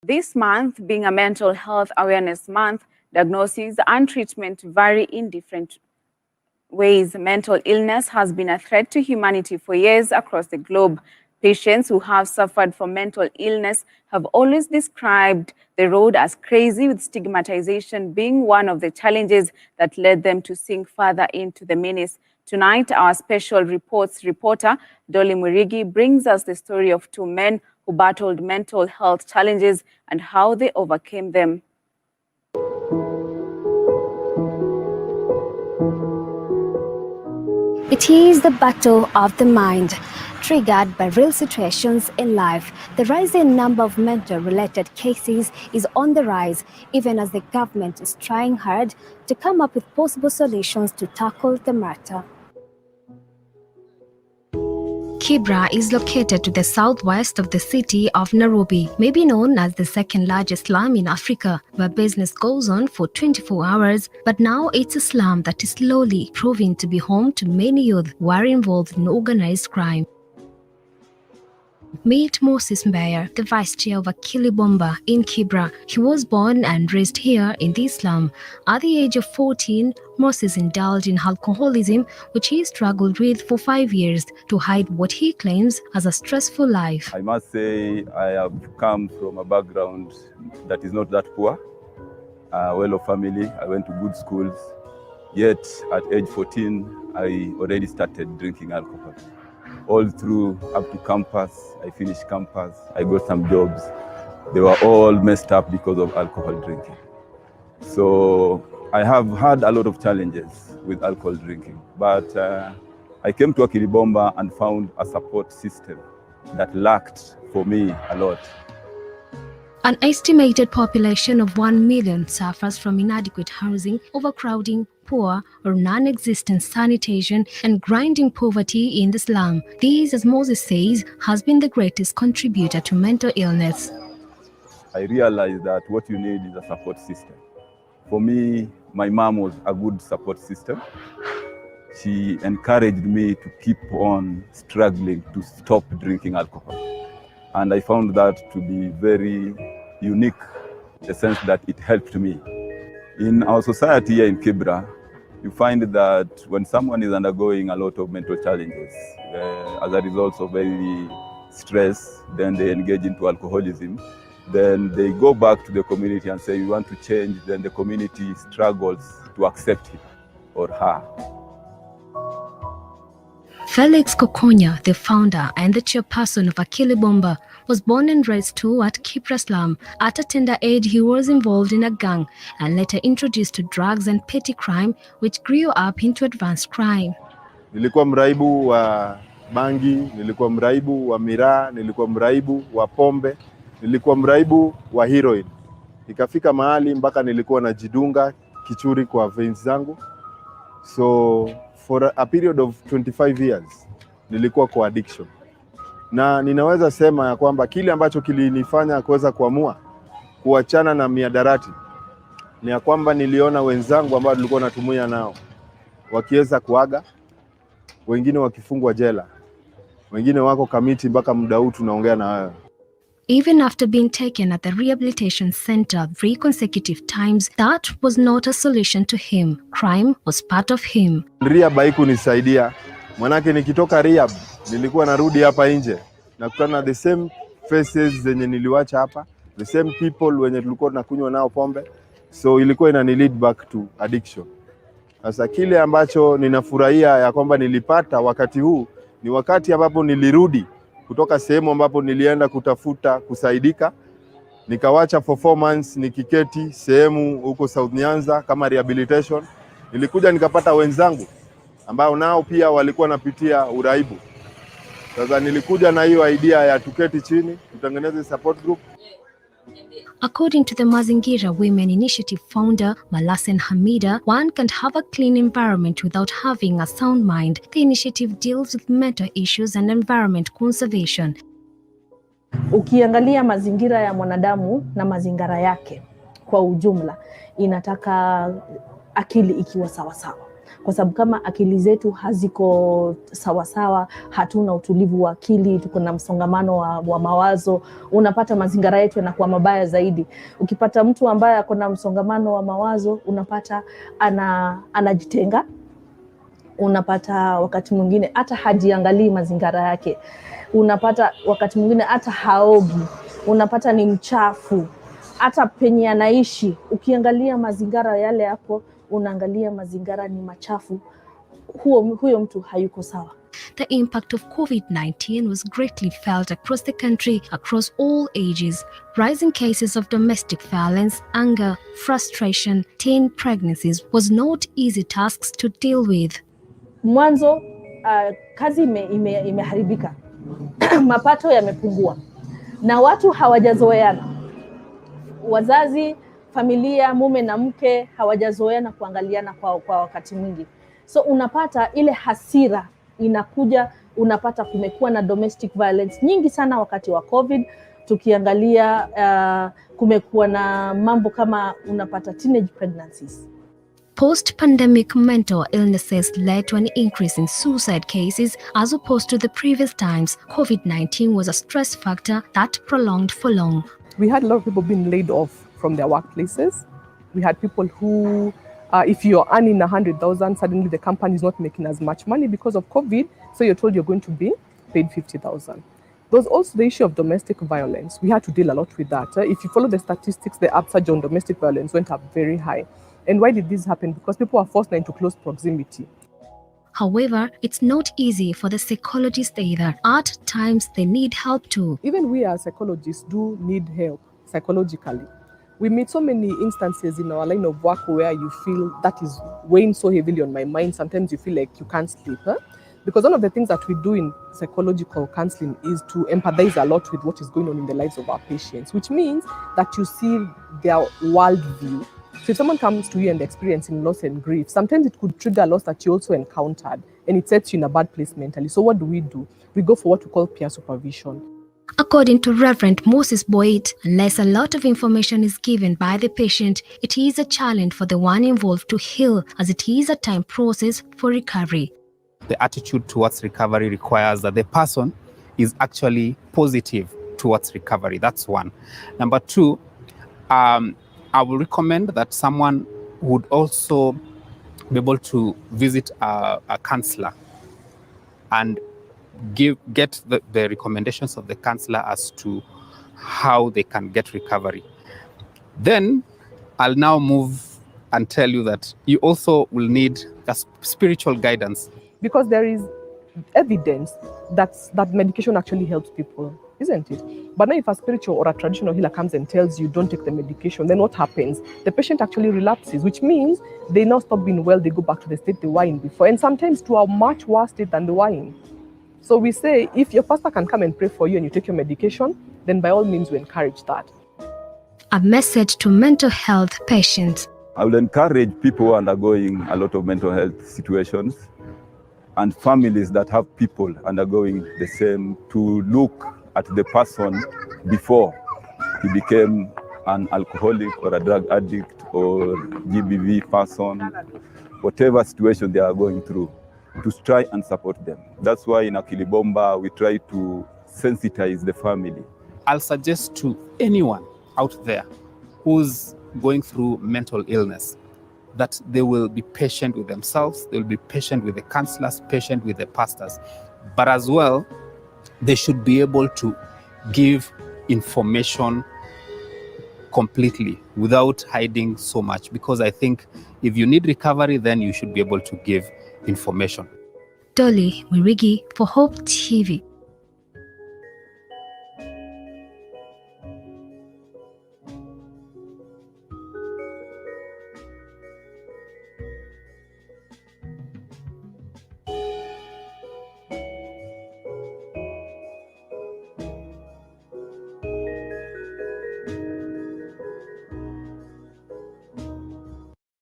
This month, being a mental health awareness month, diagnosis and treatment vary in different ways. Mental illness has been a threat to humanity for years across the globe. Patients who have suffered from mental illness have always described the road as crazy, with stigmatization being one of the challenges that led them to sink further into the menace. Tonight, our special reports reporter, Dolly Murigi, brings us the story of two men who battled mental health challenges and how they overcame them. It is the battle of the mind, triggered by real situations in life. The rising number of mental-related cases is on the rise, even as the government is trying hard to come up with possible solutions to tackle the matter. Kibra is located to the southwest of the city of Nairobi, maybe known as the second largest slum in Africa, where business goes on for 24 hours, but now it's a slum that is slowly proving to be home to many youth who are involved in organized crime. Meet Moses Mbeya, the vice chair of Akili Bomba in Kibra. He was born and raised here in this slum. At the age of 14, Moses indulged in alcoholism, which he struggled with for 5 years to hide what he claims as a stressful life. I must say I have come from a background that is not that poor, a well-off family. I went to good schools, yet at age 14, I already started drinking alcohol. All through up to campus, I finished campus, I got some jobs. They were all messed up because of alcohol drinking. So I have had a lot of challenges with alcohol drinking, but I came to Akili Bomba and found a support system that lacked for me a lot. An estimated population of 1 million suffers from inadequate housing, overcrowding, poor or non-existent sanitation, and grinding poverty in the slum. This, as Moses says, has been the greatest contributor to mental illness. I realized that what you need is a support system. For me, my mom was a good support system. She encouraged me to keep on struggling to stop drinking alcohol. And I found that to be very unique, in the sense that it helped me. In our society here in Kibra, you find that when someone is undergoing a lot of mental challenges, as a result of very stress, then they engage into alcoholism, then they go back to the community and say, we want to change, then the community struggles to accept him or her. Felix Kokonya, the founder and the chairperson of Akili Bomba, was born and raised too at Kibra slum. At a tender age, he was involved in a gang and later introduced to drugs and petty crime, which grew up into advanced crime. Nilikuwa mraibu wa bangi, nilikuwa mraibu wa miraa, nilikuwa mraibu wa pombe, nilikuwa mraibu wa heroin. Ikafika mahali mpaka nilikuwa najidunga kichuri kwa veins zangu. So for a period of 25 years, nilikuwa kwa addiction. Na ninaweza sema ya kwamba kile ambacho kilinifanya kuweza kuamua kuachana na miadarati ni ya kwamba niliona wenzangu ambao nilikuwa natumia nao wakiweza kuaga, wengine wakifungwa jela, wengine wako kamiti mpaka muda huu tunaongea na wewe. Even after being taken at the rehabilitation center 3 consecutive times, that was not a solution to him. Crime was part of him. Rehab haikunisaidia. Manake nikitoka rehab, nilikuwa narudi hapa nje na kutana the same faces zenye niliwacha hapa, the same people wenye tulikuwa tunakunywa nao pombe. So ilikuwa inani lead back to addiction. Sasa kile ambacho ninafurahia ya kwamba nilipata wakati huu ni wakati ambapo nilirudi kutoka sehemu ambapo nilienda kutafuta kusaidika, nikawacha for 4 months nikiketi sehemu huko South Nyanza kama rehabilitation. Nilikuja nikapata wenzangu ambao nao pia walikuwa napitia uraibu. Sasa nilikuja na hiyo idea ya tuketi chini, tutengeneze support group. According to the Mazingira Women Initiative founder, Malasen Hamida, one can't have a clean environment without having a sound mind. The initiative deals with mental issues and environment conservation. Ukiangalia mazingira ya mwanadamu na mazingira yake kwa ujumla, inataka akili ikiwa sawa sawa. kwa sababu kama akili zetu haziko sawasawa, hatuna utulivu wa akili, tuko na msongamano wa mawazo, unapata mazingira yetu yanakuwa mabaya zaidi. Ukipata mtu ambaye ako na msongamano wa mawazo, unapata anajitenga, unapata wakati mwingine hata hajiangalii mazingira yake, unapata wakati mwingine hata haogi, unapata ni mchafu, hata penye anaishi ukiangalia mazingira yale hapo, unaangalia mazingira ni machafu, huyo mtu hayuko sawa. The impact of COVID-19 was greatly felt across the country, across all ages. Rising cases of domestic violence, anger, frustration, teen pregnancies was not easy tasks to deal with. Mwanzo kazi imeharibika, mapato yamepungua na watu hawajazoeana. Wazazi, familia, mume na mke hawajazoeana kuangaliana kwa wakati mwingi. So unapata ile hasira inakuja, unapata kumekuwa na domestic violence nyingi sana wakati wa COVID. Tukiangalia kumekuwa na mambo kama unapata teenage pregnancies. Post-pandemic mental illnesses led to an increase in suicide cases as opposed to the previous times. COVID-19 was a stress factor that prolonged for long. We had a lot of people being laid off from their workplaces. We had people who, if you're earning 100,000, suddenly the company is not making as much money because of COVID, so you're told you're going to be paid 50,000. There was also the issue of domestic violence. We had to deal a lot with that. If you follow the statistics, the upsurge on domestic violence went up very high. And why did this happen? Because people are forced into close proximity. However, it's not easy for the psychologists either. At times, they need help too. Even we as psychologists do need help psychologically. We meet so many instances in our line of work where you feel that is weighing so heavily on my mind. Sometimes you feel like you can't sleep. Because one of the things that we do in psychological counseling is to empathize a lot with what is going on in the lives of our patients, which means that you see their worldview. So if someone comes to you and experiencing loss and grief, sometimes it could trigger a loss that you also encountered, and it sets you in a bad place mentally. So what do? We go for what we call peer supervision. According to Reverend Moses Boyd, unless a lot of information is given by the patient, it is a challenge for the one involved to heal, as it is a time process for recovery. The attitude towards recovery requires that the person is actually positive towards recovery. That's one. Number two, I will recommend that someone would also be able to visit a counselor and get the recommendations of the counselor as to how they can get recovery. Then I'll now move and tell you that you also will need a spiritual guidance. Because there is evidence that medication actually helps people, isn't it? But now if a spiritual or a traditional healer comes and tells you don't take the medication, then what happens? The patient actually relapses, which means they now stop being well, they go back to the state they were in before, and sometimes to a much worse state than they were in. So we say, if your pastor can come and pray for you and you take your medication, then by all means we encourage that. A message to mental health patients. I will encourage people undergoing a lot of mental health situations and families that have people undergoing the same to look at the person before he became an alcoholic or a drug addict or GBV person, whatever situation they are going through, to try and support them. That's why in Akili Bomba we try to sensitize the family. I'll suggest to anyone out there who's going through mental illness that they will be patient with themselves, they will be patient with the counselors, patient with the pastors, but as well, they should be able to give information completely without hiding so much, because I think if you need recovery, then you should be able to give information. Dolly Wirigi for Hope TV.